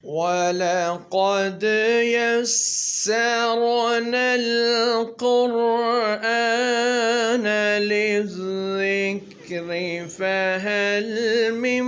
وَلَقَدْ يَسَّرْنَا الْقُرْآنَ لِلذِّكْرِ فَهَلْ مِن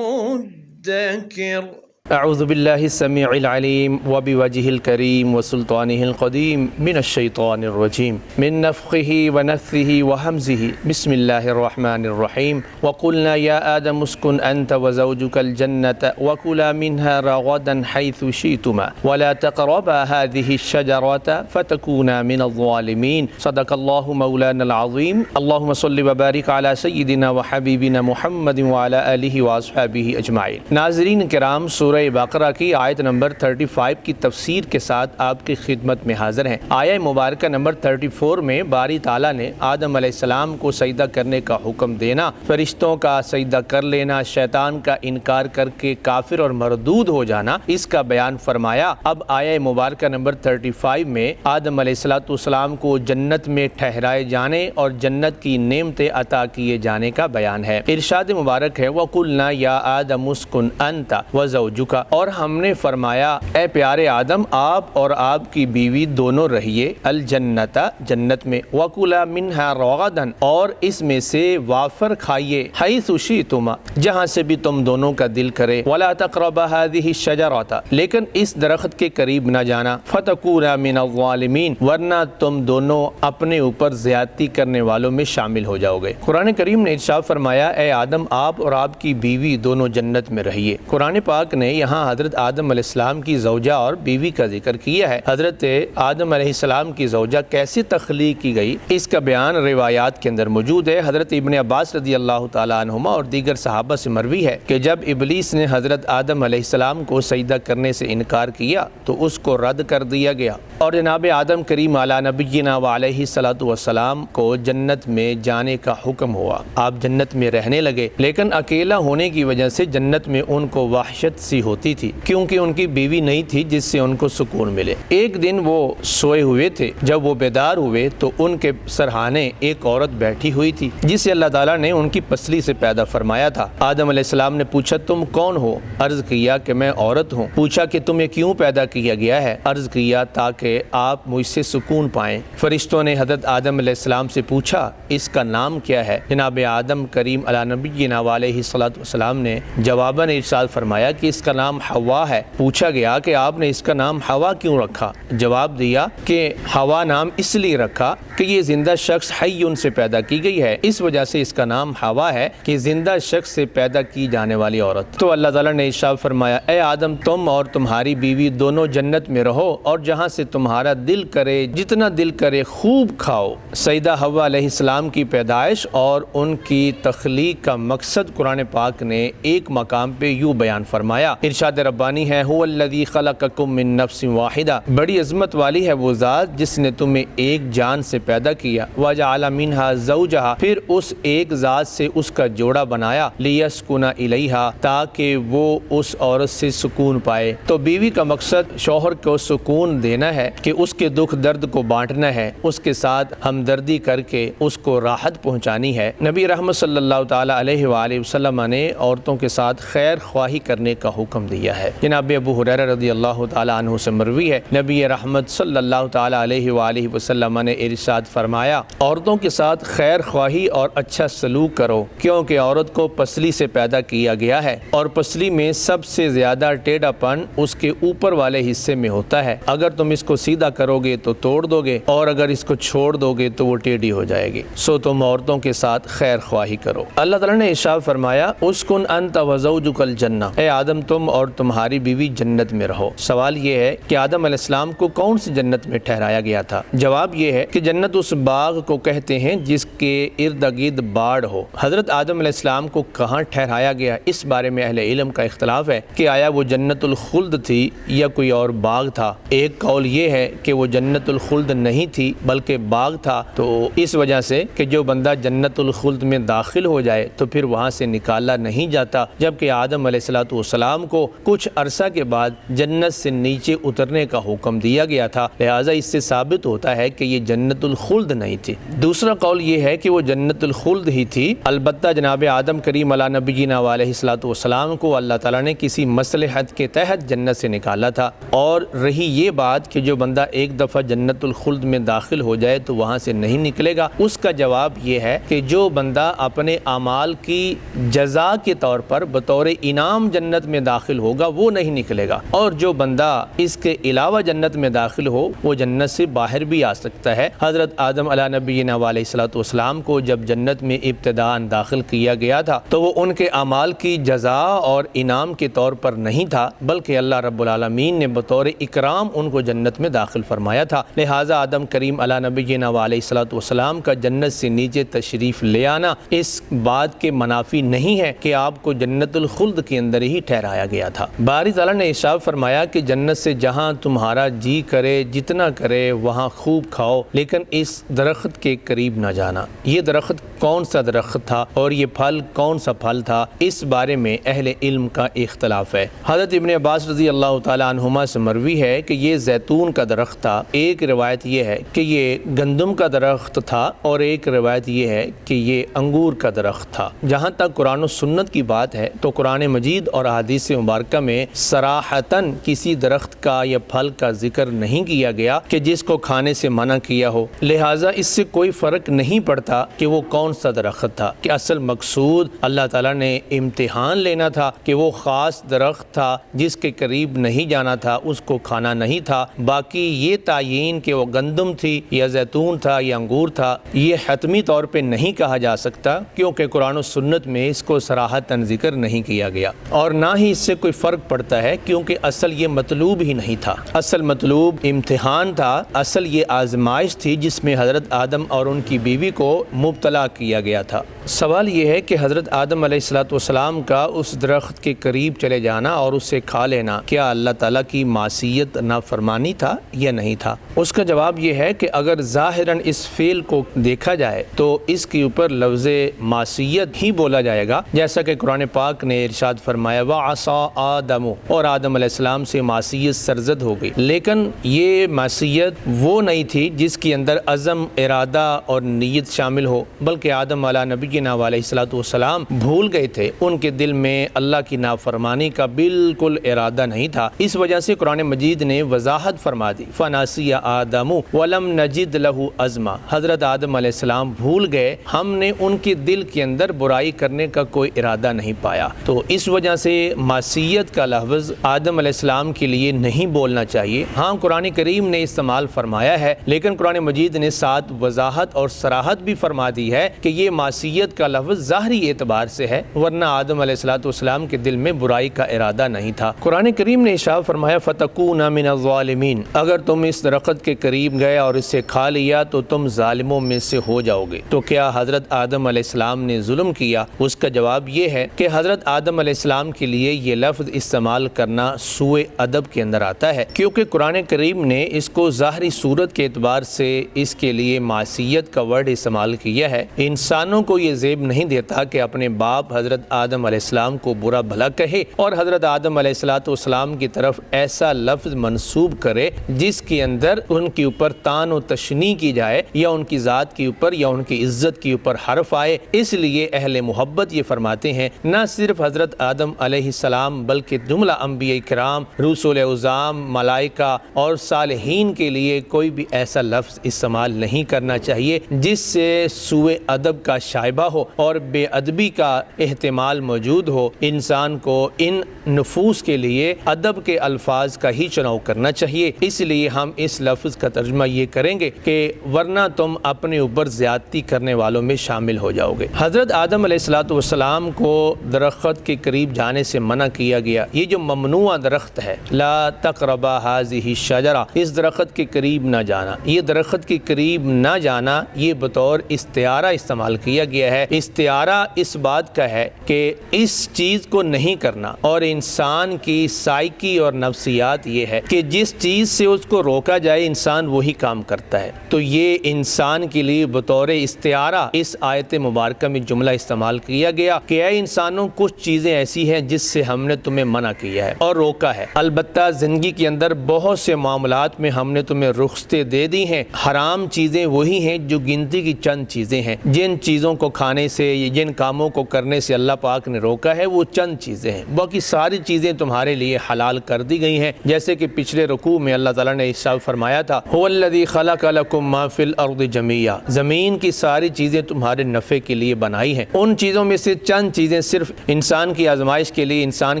مُّدَّكِرٍ اعوذ باللہ السمیع العلیم وبوجہ الکریم وسلطانہ القدیم من الشیطان الرجیم من نفخہ ونفثہ وہمزہ بسم اللہ الرحمن الرحیم وقلنا یا آدم اسکن انت وزوجک الجنة وکلا منها رغدا حیث شئتما ولا تقربا هذه الشجرة فتکونا من الظالمین صدق اللہ مولانا العظیم اللہم صل وبارک علی سیدنا وحبیبنا محمد وعلی آلہ واصحابہ اجمعین۔ ناظرین کرام، سورہ بقرہ کی آیت نمبر 35 کی تفسیر کے ساتھ آپ کی خدمت میں حاضر ہیں۔ آیہ مبارکہ نمبر 34 میں باری تعالیٰ نے آدم علیہ السلام کو سجدہ کرنے کا حکم دینا، فرشتوں کا سجدہ کر لینا، شیطان کا انکار کر کے کافر اور مردود ہو جانا، اس کا بیان فرمایا۔ اب آیہ مبارکہ نمبر 35 میں آدم علیہ السلام کو جنت میں ٹھہرائے جانے اور جنت کی نعمتیں عطا کیے جانے کا بیان ہے۔ ارشاد مبارک ہے وَقُلْنَا يَا آدَمُ اسْكُنْ أَنْتَ وَزَوْجُكَ، اور ہم نے فرمایا اے پیارے آدم، آپ اور آپ کی بیوی دونوں رہیے الجنت، جنت میں، وَكُلَا مِنْهَا رَغَدًا، اور اس میں سے وافر کھائیے، حَيْثُ شِئْتُمَا، جہاں سے بھی تم دونوں کا دل کرے، وَلَا تَقْرَبَا هَذِهِ الشَّجَرَةَ، لیکن اس درخت کے قریب نہ جانا، فَتَكُونَا مِنَ الظَّالِمِينَ، ورنہ تم دونوں اپنے اوپر زیادتی کرنے والوں میں شامل ہو جاؤ گے۔ قرآن کریم نے ارشاد فرمایا اے آدم، آپ اور آپ کی بیوی دونوں جنت میں رہیے۔ قرآن پاک نے یہاں حضرت آدم علیہ السلام کی زوجہ اور بیوی کا ذکر کیا ہے۔ حضرت آدم علیہ السلام کی زوجہ کیسے تخلیق کی گئی، اس کا بیان روایات کے اندر موجود ہے۔ حضرت ابن عباس رضی اللہ تعالیٰ عنہما اور دیگر صحابہ سے مروی ہے کہ جب ابلیس نے حضرت آدم علیہ السلام کو سجدہ کرنے سے انکار کیا تو اس کو رد کر دیا گیا، اور جناب آدم کریم علی نبینا وعلیہ الصلوۃ والسلام کو جنت میں جانے کا حکم ہوا۔ آپ جنت میں رہنے لگے، لیکن اکیلا ہونے کی وجہ سے جنت میں ان کو وحشت سی ہوتی تھی، کیونکہ ان کی بیوی نہیں تھی جس سے ان کو سکون ملے۔ ایک دن وہ سوئے ہوئے تھے، جب وہ بیدار ہوئے تو ان کے سرہانے ایک عورت بیٹھی ہوئی تھی جسے اللہ تعالیٰ نے ان کی پسلی سے پیدا فرمایا تھا۔ آدم علیہ السلام نے پوچھا تم کون ہو؟ عرض کیا کہ میں عورت ہوں۔ پوچھا کہ تمہیں کیوں پیدا کیا گیا ہے؟ عرض کیا تاکہ آپ مجھ سے سکون پائیں۔ فرشتوں نے حضرت آدم علیہ السلام سے پوچھا اس کا نام کیا ہے؟ جناب آدم کریم علی نبینا علیہ الصلوۃ والسلام نے جواباً ارشاد فرمایا کہ اس کا نام حوا ہے۔ پوچھا گیا کہ آپ نے اس کا نام حوا کیوں رکھا؟ جواب دیا کہ حوا نام اس لیے رکھا کہ یہ زندہ شخص حیٌ سے پیدا کی گئی ہے، اس وجہ سے اس کا نام حوا ہے کہ زندہ شخص سے پیدا کی جانے والی عورت۔ تو اللہ تعالیٰ نے ارشاد فرمایا اے آدم، تم اور تمہاری بیوی دونوں جنت میں رہو اور جہاں سے تمہارا دل کرے، جتنا دل کرے خوب کھاؤ۔ سیدہ حوا علیہ السلام کی پیدائش اور ان کی تخلیق کا مقصد قرآن پاک نے ایک مقام پہ یوں بیان فرمایا، ارشاد ربانی ہے هو الذی خلقکم من نفس واحدہ، بڑی عظمت والی ہے وہ ذات جس نے تمہیں ایک جان سے پیدا کیا، وجعل منها زوجها، پھر اس ایک ذات سے اس کا جوڑا بنایا، لیسکن الیہا، تاکہ وہ اس عورت سے سکون پائے۔ تو بیوی کا مقصد شوہر کو سکون دینا ہے کہ اس کے دکھ درد کو بانٹنا ہے، اس کے ساتھ ہمدردی کر کے اس کو راحت پہنچانی ہے۔ نبی رحمت صلی اللہ تعالیٰ علیہ وآلہ وسلم نے عورتوں کے ساتھ خیر خواہی کرنے کا حکم دیا ہے۔ جناب ابو ہریرہ رضی اللہ تعالیٰ عنہ سے مروی ہے، نبی رحمت صلی اللہ تعالیٰ علیہ وآلہ وسلم نے ارشاد فرمایا عورتوں کے ساتھ خیر خواہی اور اچھا سلوک کرو، کیونکہ عورت کو پسلی سے پیدا کیا گیا ہے اور پسلی میں سب سے زیادہ ٹیڑھا پن اس کے اوپر والے حصے میں ہوتا ہے۔ اگر تم اس کو سیدھا کرو گے تو توڑ دو گے، اور اگر اس کو چھوڑ دو گے تو وہ ٹیڑھی ہو جائے گی، سو تم عورتوں کے ساتھ خیر خواہی کرو۔ اللہ تعالیٰ نے ارشاد فرمایا اسکن انت وزوجک الجنہ، اے آدم تم اور تمہاری بیوی جنت میں رہو۔ سوال یہ ہے کہ آدم علیہ السلام کو کون سی جنت میں ٹھہرایا گیا تھا؟ جواب یہ ہے کہ جنت اس باغ کو کہتے ہیں جس کے ارد گرد باڑ ہو۔ حضرت آدم علیہ السلام کو کہاں ٹھہرایا گیا، اس بارے میں اہل علم کا اختلاف ہے کہ آیا وہ جنت الخلد تھی یا کوئی اور باغ تھا۔ ایک قول یہ ہے کہ وہ جنت الخلد نہیں تھی بلکہ باغ تھا، تو اس وجہ سے کہ جو بندہ جنت الخلد میں داخل ہو جائے تو پھر وہاں سے نکالا نہیں جاتا، جبکہ آدم علیہ السلام کو کچھ عرصہ کے بعد جنت سے نیچے اترنے کا حکم دیا گیا تھا، لہٰذا اس سے ثابت ہوتا ہے کہ یہ جنت الخلد نہیں تھی۔ دوسرا قول یہ ہے کہ وہ جنت الخلد ہی تھی، البتہ جناب آدم کریم علیہ نبینا علیہ الصلوۃ والسلام کو اللہ تعالیٰ نے کسی مصلحت کے تحت جنت سے نکالا تھا۔ اور رہی یہ بات کہ جو بندہ ایک دفعہ جنت الخلد میں داخل ہو جائے تو وہاں سے نہیں نکلے گا، اس کا جواب یہ ہے کہ جو بندہ اپنے اعمال کی جزا کے طور پر بطور انعام جنت میں داخل ہوگا وہ نہیں نکلے گا، اور جو بندہ اس کے علاوہ جنت میں داخل ہو وہ جنت سے باہر بھی آ سکتا ہے۔ حضرت آدم علیہ نبینا علیہ الصلوۃ والسلام کو جب جنت میں ابتداءً داخل کیا گیا تھا تو وہ ان کے اعمال کی جزا اور انعام کے طور پر نہیں تھا، بلکہ اللہ رب العالمین نے بطور اکرام ان کو جنت میں داخل فرمایا تھا۔ لہٰذا آدم کریم علیہ نبینا علیہ الصلوۃ والسلام کا جنت سے نیچے تشریف لے آنا اس بات کے منافی نہیں ہے کہ آپ کو جنت الخلد کے اندر ہی ٹھہرایا گیا تھا۔ باری تعالیٰ نے ارشاد فرمایا کہ جنت سے جہاں تمہارا جی کرے جتنا کرے وہاں خوب کھاؤ، لیکن اس درخت کے قریب نہ جانا۔ یہ درخت کون سا درخت تھا اور یہ پھل کون سا پھل تھا، اس بارے میں اہل علم کا اختلاف ہے۔ حضرت ابن عباس رضی اللہ تعالی عنہما سے مروی ہے کہ یہ زیتون کا درخت تھا، ایک روایت یہ ہے کہ یہ گندم کا درخت تھا، اور ایک روایت یہ ہے کہ یہ انگور کا درخت تھا۔ جہاں تک قرآن و سنت کی بات ہے تو قرآن مجید اور احادیث مبارکہ میں صراحتاً کسی درخت کا یا پھل کا ذکر نہیں کیا گیا کہ جس کو کھانے سے منع کیا ہو، لہٰذا اس سے کوئی فرق نہیں پڑتا کہ وہ کون سا درخت تھا، کہ اصل مقصود اللہ تعالیٰ نے امتحان لینا تھا کہ وہ خاص درخت تھا جس کے قریب نہیں جانا تھا، اس کو کھانا نہیں تھا۔ باقی یہ تعیین کہ وہ گندم تھی یا زیتون تھا یا انگور تھا، یہ حتمی طور پہ نہیں کہا جا سکتا، کیونکہ قرآن و سنت میں اس کو صراحتاً ذکر نہیں کیا گیا، اور نہ ہی اس سے کوئی فرق پڑتا ہے، کیونکہ اصل یہ مطلوب ہی نہیں تھا۔ اصل مطلوب امتحان تھا، اصل یہ آزمائش تھی جس میں حضرت آدم اور ان کی بیوی کو مبتلا کیا گیا تھا۔ سوال یہ ہے کہ حضرت آدم علیہ الصلوۃ والسلام کا اس درخت کے قریب چلے جانا اور اسے کھا لینا کیا اللہ تعالیٰ کی معصیت نافرمانی تھا یا نہیں تھا؟ اس کا جواب یہ ہے کہ اگر ظاہراً اس فعل کو دیکھا جائے تو اس کے اوپر لفظ معصیت ہی بولا جائے گا، جیسا کہ قرآن پاک نے ارشاد فرمایا وَعَصَىٰ آدَمُ، اور آدم علیہ السلام سے معصیت سرزد ہو گئی، لیکن یہ معصیت وہ نہیں تھی جس کے اندر عزم، ارادہ اور نیت شامل ہو، بلکہ آدم علیہ نبینا علیہ الصلوۃ والسلام بھول گئے تھے، ان کے دل میں اللہ کی نافرمانی کا بالکل ارادہ نہیں تھا۔ اس وجہ سے قرآن مجید نے وضاحت فرما دی فَنَسِيَ آدَمُ وَلَمْ نَجِدْ لَهُ عَزْمًا، حضرت آدم علیہ السلام بھول گئے، ہم نے ان کے دل کے اندر برائی کرنے کا کوئی ارادہ نہیں پایا۔ تو اس وجہ سے معصیت کا لفظ آدم علیہ السلام کے لیے نہیں بولنا چاہیے۔ ہاں قرآن کریم نے استعمال فرمایا ہے، لیکن قرآن مجید نے ساتھ وضاحت اور صراحت بھی فرما دی ہے کہ یہ معصیت کا لفظ ظاہری اعتبار سے ہے، ورنہ آدم علیہ الصلوۃ والسلام کے دل میں برائی کا ارادہ نہیں تھا۔ قرآن کریم نے ارشاد فرمایا فَتَكُونَ مِنَ الظَّالِمِينَ، اگر تم اس درخت کے قریب گئے اور اسے کھا لیا تو تم ظالموں میں سے ہو جاؤ گے۔ تو کیا حضرت آدم علیہ السلام نے ظلم کیا؟ اس کا جواب یہ ہے کہ حضرت آدم علیہ السلام کے لیے یہ لفظ استعمال کرنا سوء ادب کے اندر آتا ہے، کیونکہ قرآن کریم نے اس کو ظاہری صورت کے اعتبار سے اس کے لیے معصیت کا ورڈ استعمال کیا ہے۔ انسانوں کو یہ زیب نہیں دیتا کہ اپنے باپ حضرت آدم علیہ السلام کو برا بھلا کہے اور حضرت آدم علیہ الصلوۃ والسلام کی طرف ایسا لفظ منسوب کرے جس کے اندر ان کے اوپر طعن و تشنیع کی جائے یا ان کی ذات کے اوپر یا ان کی عزت کے اوپر حرف آئے۔ اس لیے اہل محبت یہ فرماتے ہیں نہ صرف حضرت آدم علیہ السلام بلکہ جملہ انبیاء کرام، رسول اعظام، ملائکہ اور صالحین کے لیے کوئی بھی ایسا لفظ استعمال نہیں کرنا چاہیے جس سے سوء ادب کا شائبہ ہو اور بے ادبی کا احتمال موجود ہو۔ انسان کو ان نفوس کے لیے ادب کے الفاظ کا ہی چناؤ کرنا چاہیے۔ اس لیے ہم اس لفظ کا ترجمہ یہ کریں گے کہ ورنہ تم اپنے اوپر زیادتی کرنے والوں میں شامل ہو جاؤ گے۔ حضرت آدم علیہ الصلوۃ والسلام کو درخت کے قریب جانے سے منع کیا گیا۔ یہ جو ممنوع درخت ہے لا تقربا هذه الشجرہ، اس درخت کے قریب نہ جانا، یہ درخت کے قریب نہ جانا یہ بطور استعارہ استعمال کیا گیا ہے۔ استعارہ اس بات کا ہے کہ اس چیز کو نہیں کرنا، اور انسان کی سائیکی اور نفسیات یہ ہے کہ جس چیز سے اس کو روکا جائے انسان وہی کام کرتا ہے۔ تو یہ انسان کے لیے بطور استعارہ اس آیت مبارکہ میں جملہ استعمال کیا گیا کہ اے انسانوں کچھ چیزیں ایسی ہیں جس سے ہمیں ہم نے تمہیں منع کیا ہے اور روکا ہے۔ البتہ زندگی کے اندر بہت سے معاملات میں ہم نے تمہیں رخصتیں دے دی ہیں۔ حرام چیزیں وہی ہیں جو گنتی کی چند چیزیں ہیں۔ جن چیزوں کو کھانے سے، جن کاموں کو کرنے سے اللہ پاک نے روکا ہے وہ چند چیزیں ہیں، باقی ساری چیزیں تمہارے لیے حلال کر دی گئی ہیں۔ جیسے کہ پچھلے رکوع میں اللہ تعالیٰ نے ارشاد فرمایا تھا هو الذی خلق لکم ما فی الارض جمیعا، زمین کی ساری چیزیں تمہارے نفع کے لیے بنائی ہیں۔ ان چیزوں میں سے چند چیزیں صرف انسان کی آزمائش کے لیے، انسان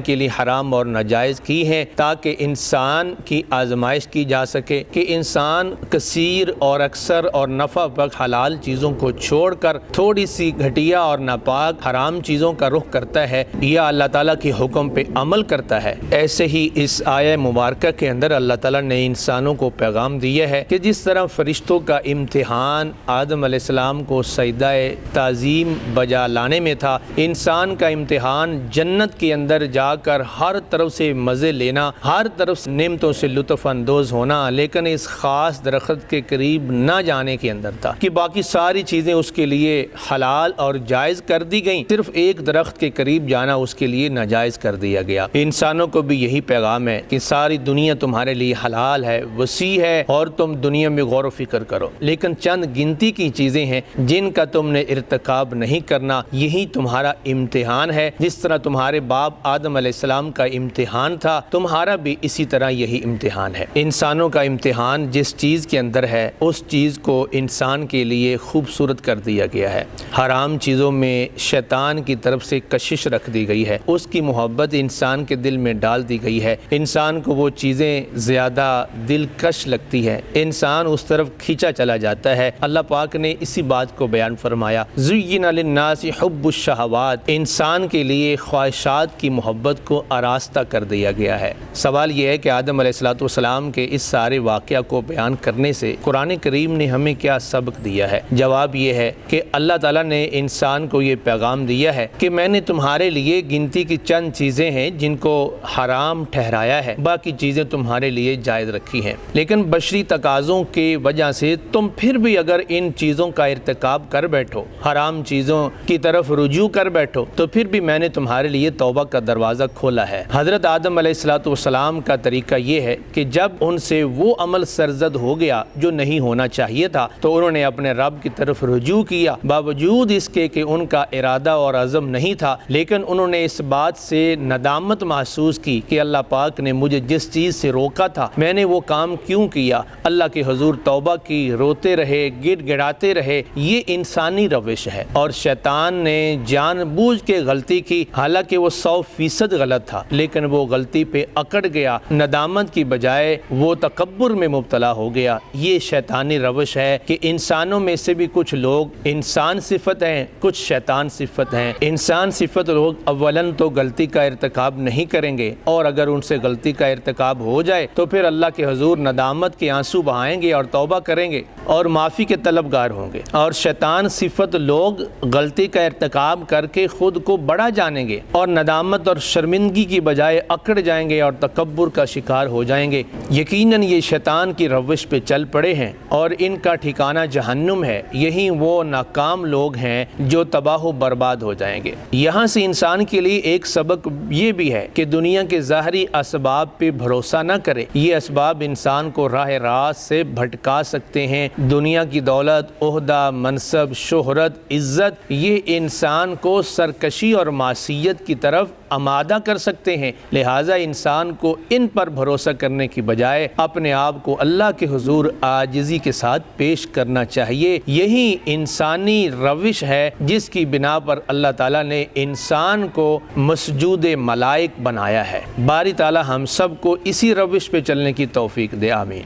کے لیے حرام اور ناجائز کی ہیں تاکہ انسان کی آزمائش کی جا سکے کہ انسان کثیر اور اکثر اور نفع بخش حلال چیزوں کو چھوڑ کر تھوڑی سی گھٹیا اور ناپاک حرام چیزوں کا رخ کرتا ہے یا اللہ تعالیٰ کے حکم پہ عمل کرتا ہے۔ ایسے ہی اس آیہ مبارکہ کے اندر اللہ تعالیٰ نے انسانوں کو پیغام دیا ہے کہ جس طرح فرشتوں کا امتحان آدم علیہ السلام کو سجدہ تعظیم بجا لانے میں تھا، انسان کا امتحان جنت کے اندر جا کر ہر طرف سے مزے لینا، ہر طرف سے نعمتوں سے لطف اندوز ہونا، لیکن اس خاص درخت کے قریب نہ جانے کے اندر تھا کہ باقی ساری چیزیں اس کے لیے حلال اور جائز کر دی گئیں، صرف ایک درخت کے قریب جانا اس کے لیے ناجائز کر دیا گیا۔ انسانوں کو بھی یہی پیغام ہے کہ ساری دنیا تمہارے لیے حلال ہے، وسیع ہے، اور تم دنیا میں غور و فکر کرو، لیکن چند گنتی کی چیزیں ہیں جن کا تم نے ارتکاب نہیں کرنا، یہی تمہارا امتحان ہے۔ جس طرح تمہارے باپ آدم علیہ السلام کا امتحان تھا، تمہارا بھی اسی طرح یہی امتحان ہے۔ انسانوں کا امتحان جس چیز کے اندر ہے اس چیز کو انسان کے لیے خوبصورت کر دیا گیا ہے۔ حرام چیزوں میں شیطان کی طرف سے کشش رکھ دی گئی ہے، اس کی محبت انسان کے دل میں ڈال دی گئی ہے، انسان کو وہ چیزیں زیادہ دلکش لگتی ہے، انسان اس طرف کھینچا چلا جاتا ہے۔ اللہ پاک نے اسی بات کو بیان فرمایا، زُیِّنَ لِلنَّاسِ حُبُّ الشَّہَوَاتِ، انسان کے لیے خواہشات کی محبت کو آراستہ کر دیا گیا ہے۔ سوال یہ ہے کہ آدم علیہ السلام کے اس سارے واقعہ کو بیان کرنے سے قرآن کریم نے ہمیں کیا سبق دیا ہے؟ جواب یہ ہے کہ اللہ تعالیٰ نے انسان کو یہ پیغام دیا ہے کہ میں نے تمہارے لیے گنتی کی چند چیزیں ہیں جن کو حرام ٹھہرایا ہے، باقی چیزیں تمہارے لیے جائز رکھی ہیں، لیکن بشری تقاضوں کی وجہ سے تم پھر بھی اگر ان چیزوں کا ارتکاب کر بیٹھو، حرام چیزوں کی طرف رجوع کر بیٹھو، تو پھر بھی میں نے تمہارے لیے توبہ کا دروازہ کھولا ہے۔ حضرت آدم علیہ السلام کا طریقہ یہ ہے کہ جب ان سے وہ عمل سرزد ہو گیا جو نہیں ہونا چاہیے تھا تو انہوں نے اپنے رب کی طرف رجوع کیا، باوجود اس کے کہ ان کا ارادہ اور عزم نہیں تھا، لیکن انہوں نے اس بات سے ندامت محسوس کی کہ اللہ پاک نے مجھے جس چیز سے روکا تھا میں نے وہ کام کیوں کیا۔ اللہ کے حضور توبہ کی، روتے رہے، گڑ گڑاتے رہے۔ یہ انسانی روش ہے اور شیطان نے جان بوجھ کے غلطی کی، حالانکہ وہ 100% غلط تھا، لیکن وہ غلطی پہ اکڑ گیا، ندامت کی بجائے وہ تکبر میں مبتلا ہو گیا۔ یہ شیطانی روش ہے کہ انسانوں میں سے بھی کچھ لوگ انسان صفت ہیں، کچھ شیطان صفت ہیں۔ انسان صفت لوگ اولاً تو غلطی کا ارتکاب نہیں کریں گے، اور اگر ان سے غلطی کا ارتکاب ہو جائے تو پھر اللہ کے حضور ندامت کے آنسو بہائیں گے اور توبہ کریں گے اور معافی کے طلبگار ہوں گے۔ اور شیطان صفت لوگ غلطی کا ارتکاب کر کے خود کو بڑا جانیں گے اور ندامت اور شرمندگی کی بجائے اکڑ جائیں گے اور تکبر کا شکار ہو جائیں گے۔ یقیناً یہ شیطان کی روش پہ چل پڑے ہیں اور ان کا ٹھکانہ جہنم ہے۔ یہی وہ ناکام لوگ ہیں جو تباہ و برباد ہو جائیں گے۔ یہاں سے انسان کے لیے ایک سبق یہ بھی ہے کہ دنیا کے ظاہری اسباب پہ بھروسہ نہ کرے، یہ اسباب انسان کو راہ راست سے بھٹکا سکتے ہیں۔ دنیا کی دولت، عہدہ، منصب، شہرت، عزت، یہ انسان کو سرکشی اور معصیت کی طرف آمادہ کر سکتے ہیں، لہٰذا انسان کو ان پر بھروسہ کرنے کی بجائے اپنے آپ کو اللہ کے حضور عاجزی کے ساتھ پیش کرنا چاہیے۔ یہی انسانی روش ہے جس کی بنا پر اللہ تعالیٰ نے انسان کو مسجود ملائک بنایا ہے۔ باری تعالیٰ ہم سب کو اسی روش پہ چلنے کی توفیق دے، آمین۔